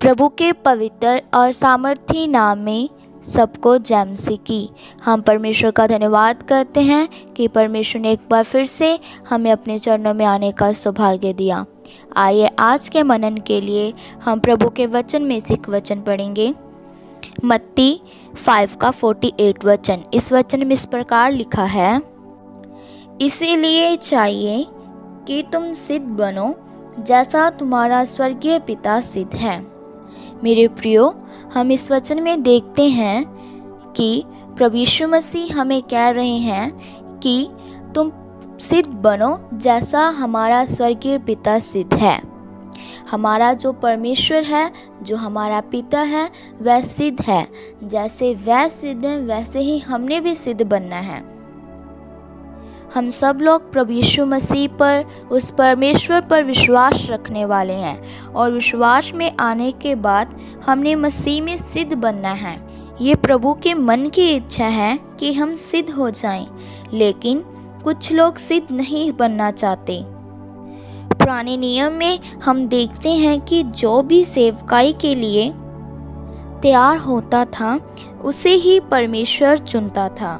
प्रभु के पवित्र और सामर्थी नाम में सबको जय मसीह की। हम परमेश्वर का धन्यवाद करते हैं कि परमेश्वर ने एक बार फिर से हमें अपने चरणों में आने का सौभाग्य दिया। आइए आज के मनन के लिए हम प्रभु के वचन में से एक वचन पढ़ेंगे। मत्ती 5 का 48 वचन। इस वचन में इस प्रकार लिखा है, इसीलिए चाहिए कि तुम सिद्ध बनो जैसा तुम्हारा स्वर्गीय पिता सिद्ध है। मेरे प्रियो, हम इस वचन में देखते हैं कि प्रभु यीशु मसीह हमें कह रहे हैं कि तुम सिद्ध बनो जैसा हमारा स्वर्गीय पिता सिद्ध है। हमारा जो परमेश्वर है, जो हमारा पिता है, वह सिद्ध है। जैसे वह सिद्ध है वैसे ही हमने भी सिद्ध बनना है। हम सब लोग प्रभु यीशु मसीह पर, उस परमेश्वर पर विश्वास रखने वाले हैं और विश्वास में आने के बाद हमने मसीह में सिद्ध बनना है। ये प्रभु के मन की इच्छा है कि हम सिद्ध हो जाएं, लेकिन कुछ लोग सिद्ध नहीं बनना चाहते। पुराने नियम में हम देखते हैं कि जो भी सेवकाई के लिए तैयार होता था उसे ही परमेश्वर चुनता था।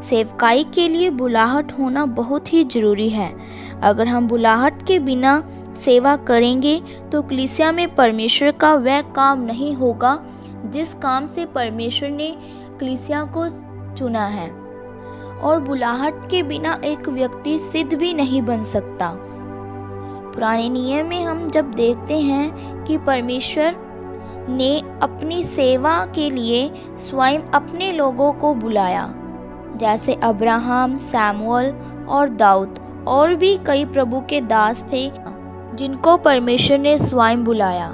सेवकाई के लिए बुलाहट होना बहुत ही ज़रूरी है। अगर हम बुलाहट के बिना सेवा करेंगे तो कलीसिया में परमेश्वर का वह काम नहीं होगा जिस काम से परमेश्वर ने कलीसिया को चुना है। और बुलाहट के बिना एक व्यक्ति सिद्ध भी नहीं बन सकता। पुराने नियम में हम जब देखते हैं कि परमेश्वर ने अपनी सेवा के लिए स्वयं अपने लोगों को बुलाया, जैसे अब्राहम, सैमुअल और दाऊद और भी कई प्रभु के दास थे जिनको परमेश्वर ने स्वयं बुलाया।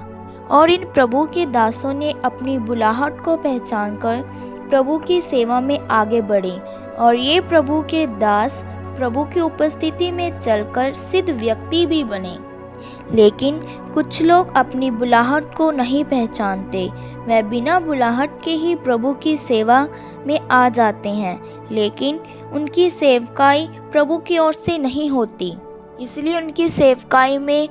और इन प्रभु के दासों ने अपनी बुलाहट को पहचानकर प्रभु की सेवा में आगे बढ़े और ये प्रभु के दास प्रभु की उपस्थिति में चलकर सिद्ध व्यक्ति भी बने। लेकिन कुछ लोग अपनी बुलाहट को नहीं पहचानते। वह बिना बुलाहट के ही प्रभु की सेवा में आ जाते हैं, लेकिन उनकी सेवकाई प्रभु की ओर से नहीं होती। इसलिए उनकी सेवकाई में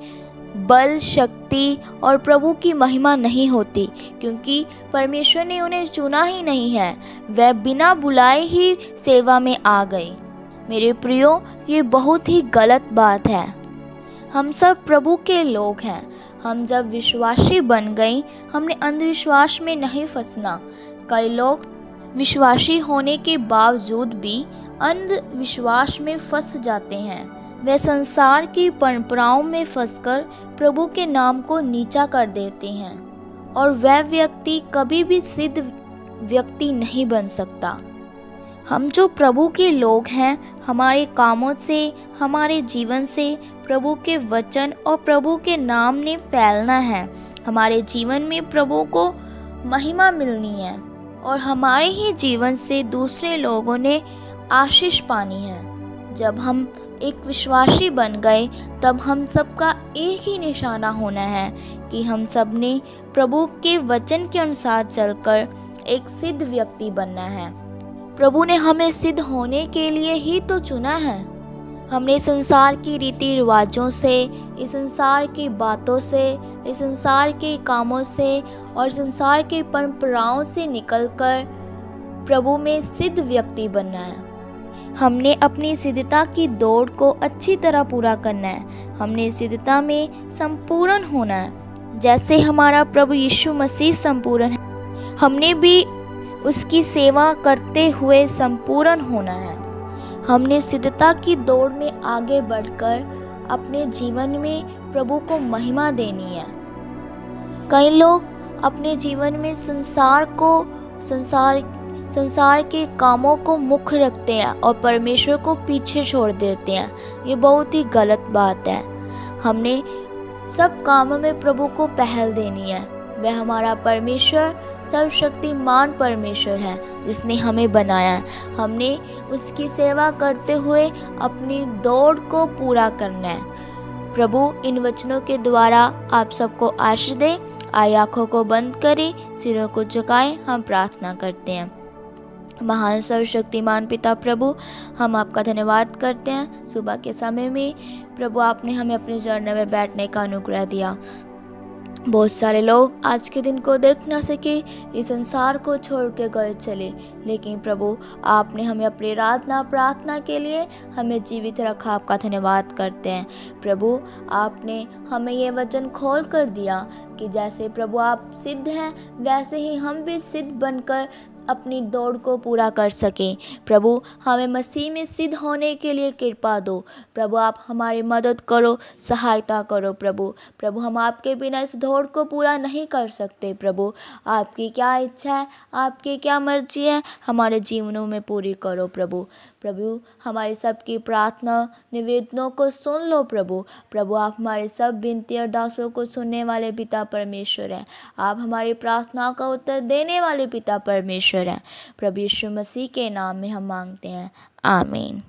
बल, शक्ति और प्रभु की महिमा नहीं होती, क्योंकि परमेश्वर ने उन्हें चुना ही नहीं है। वह बिना बुलाए ही सेवा में आ गए। मेरे प्रियो, ये बहुत ही गलत बात है। हम सब प्रभु के लोग हैं। हम जब विश्वासी बन गए, हमने अंधविश्वास में नहीं फंसना। कई लोग विश्वासी होने के बावजूद भी अंधविश्वास में फंस जाते हैं। वे संसार की परंपराओं में फंसकर प्रभु के नाम को नीचा कर देते हैं और वह व्यक्ति कभी भी सिद्ध व्यक्ति नहीं बन सकता। हम जो प्रभु के लोग हैं, हमारे कामों से, हमारे जीवन से प्रभु के वचन और प्रभु के नाम ने फैलना है। हमारे जीवन में प्रभु को महिमा मिलनी है और हमारे ही जीवन से दूसरे लोगों ने आशीष पानी है। जब हम एक विश्वासी बन गए, तब हम सबका एक ही निशाना होना है कि हम सब ने प्रभु के वचन के अनुसार चलकर एक सिद्ध व्यक्ति बनना है। प्रभु ने हमें सिद्ध होने के लिए ही तो चुना है। हमने संसार की रीति रिवाजों से, इस संसार की बातों से, इस संसार के कामों से और संसार के परंपराओं से निकलकर प्रभु में सिद्ध व्यक्ति बनना है। हमने अपनी सिद्धता की दौड़ को अच्छी तरह पूरा करना है। हमने सिद्धता में संपूर्ण होना है, जैसे हमारा प्रभु यीशु मसीह संपूर्ण है। हमने भी उसकी सेवा करते हुए संपूर्ण होना है। हमने सिद्धता की दौड़ में आगे बढ़कर अपने जीवन में प्रभु को महिमा देनी है। कई लोग अपने जीवन में संसार के कामों को मुख्य रखते हैं और परमेश्वर को पीछे छोड़ देते हैं। ये बहुत ही गलत बात है। हमने सब कामों में प्रभु को पहल देनी है। वह हमारा परमेश्वर सर्वशक्तिमान परमेश्वर है जिसने हमें बनाया है। हमने उसकी सेवा करते हुए अपनी दौड़ को पूरा करना है। प्रभु इन वचनों के द्वारा आप सबको आशीष दे। आइए आँखों को बंद करें, सिरों को झुकाएं, हम प्रार्थना करते हैं। महान सर्वशक्तिमान पिता प्रभु, हम आपका धन्यवाद करते हैं। सुबह के समय में प्रभु आपने हमें अपने चरणों में बैठने का अनुग्रह दिया। बहुत सारे लोग आज के दिन को देख न सके, इस संसार को छोड़ के गए चले, लेकिन प्रभु आपने हमें अपनी आराधना प्रार्थना के लिए हमें जीवित रखा। आपका धन्यवाद करते हैं प्रभु। आपने हमें ये वचन खोल कर दिया कि जैसे प्रभु आप सिद्ध हैं, वैसे ही हम भी सिद्ध बनकर अपनी दौड़ को पूरा कर सकें। प्रभु हमें मसीह में सिद्ध होने के लिए कृपा दो। प्रभु आप हमारी मदद करो, सहायता करो प्रभु हम आपके बिना इस दौड़ को पूरा नहीं कर सकते। प्रभु आपकी क्या इच्छा है, आपकी क्या मर्जी है, हमारे जीवनों में पूरी करो प्रभु हमारी सबकी प्रार्थना निवेदनों को सुन लो प्रभु आप हमारे सब विनती अरदासों को सुनने वाले पिता परमेश्वर हैं। आप हमारी प्रार्थनाओं का उत्तर देने वाले पिता परमेश्वर हैं। प्रभु यीशु मसीह के नाम में हम मांगते हैं, आमीन।